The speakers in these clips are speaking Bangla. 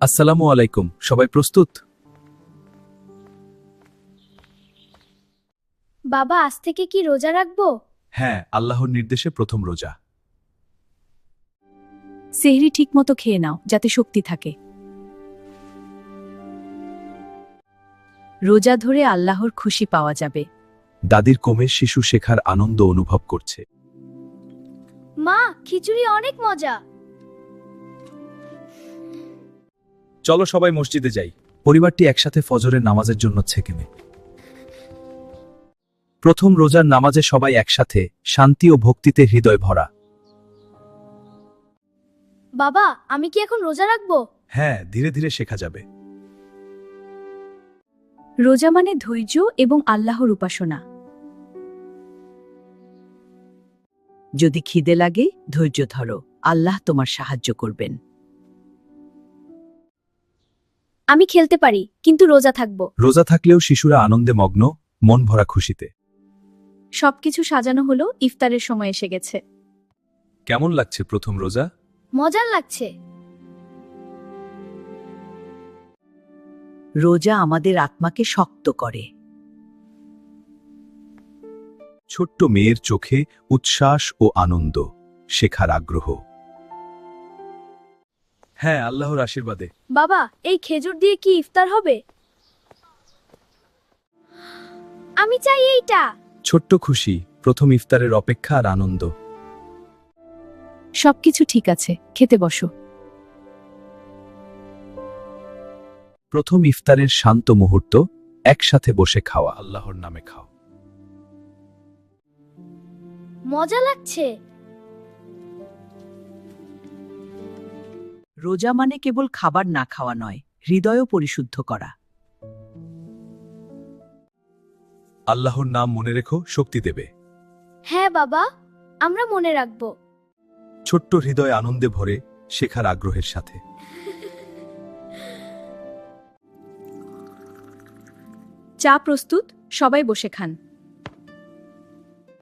আসসালামু আলাইকুম। সবাই প্রস্তুত? বাবা, আজ থেকে কি রোজা রাখবো? হ্যাঁ, আল্লাহর নির্দেশে প্রথম রোজা। সেহরি ঠিকমতো খেয়ে নাও যাতে শক্তি থাকে। রোজা ধরে আল্লাহর খুশি পাওয়া যাবে। দাদির কোমে শিশু শেখার আনন্দ অনুভব করছে। মা, খিচুড়ি অনেক মজা। চলো সবাই মসজিদে যাই। পরিবারটি একসাথে ফজরের নামাজের জন্য ছেকেমে। প্রথম রোজার নামাজে সবাই একসাথে, শান্তি ও ভক্তিতে হৃদয় ভরা। বাবা, আমি কি এখন রোজা রাখবো? হ্যাঁ, ধীরে ধীরে শেখা যাবে। রোজা মানে ধৈর্য এবং আল্লাহর উপাসনা। যদি খিদে লাগে ধৈর্য ধরো, আল্লাহ তোমার সাহায্য করবেন। আমি খেলতে পারি, কিন্তু রোজা থাকবো। রোজা থাকলেও শিশুরা আনন্দে মগ্ন, মন ভরা খুশিতে। সবকিছু সাজানো হলো, ইফতারের সময় এসে গেছে। কেমন লাগছে প্রথম রোজা? মজার লাগছে। রোজা আমাদের আত্মাকে শক্ত করে। ছোট্ট মেয়ের চোখে উচ্ছ্বাস ও আনন্দ, শেখার আগ্রহ। হ্যাঁ, আল্লাহর আশীর্বাদে। বাবা, এই খেজুর দিয়ে কি ইফতার হবে? আমি চাই এইটা। ছোট্ট খুশি, প্রথম ইফতারের অপেক্ষা আর আনন্দ। সবকিছু ঠিক আছে, খেতে বসো। প্রথম ইফতারের শান্ত মুহূর্ত, একসাথে বসে খাওয়া। আল্লাহর নামে খাও। মজা লাগছে। রোজা মানে কেবল খাবার না খাওয়া নয়, হৃদয়ও পরিশুদ্ধ করা। আল্লাহর নাম মনে রেখো, শক্তি দেবে। হ্যাঁ বাবা, আমরা মনে রাখবো। ছোট্ট হৃদয় আনন্দে ভরে, শেখার আগ্রহের সাথে। চা প্রস্তুত, সবাই বসে খান।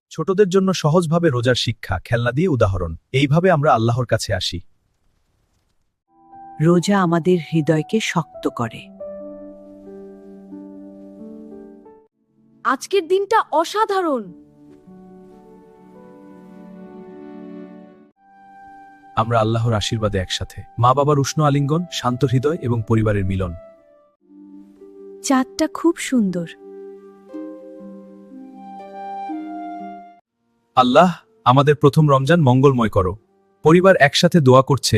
ছোটদের জন্য সহজভাবে রোজার শিক্ষা, খেলনা দিয়ে উদাহরণ। এইভাবে আমরা আল্লাহর কাছে আসি। রোজা আমাদের হৃদয়কে শক্ত করে। আজকের দিনটা অসাধারণ। আমরা আল্লাহর আশীর্বাদে একসাথে। মা বাবার উষ্ণ আলিঙ্গন, শান্ত হৃদয় এবং পরিবারের মিলন। চাঁদটা খুব সুন্দর। আল্লাহ, আমাদের প্রথম রমজান মঙ্গলময় করো। পরিবার একসাথে দোয়া করছে।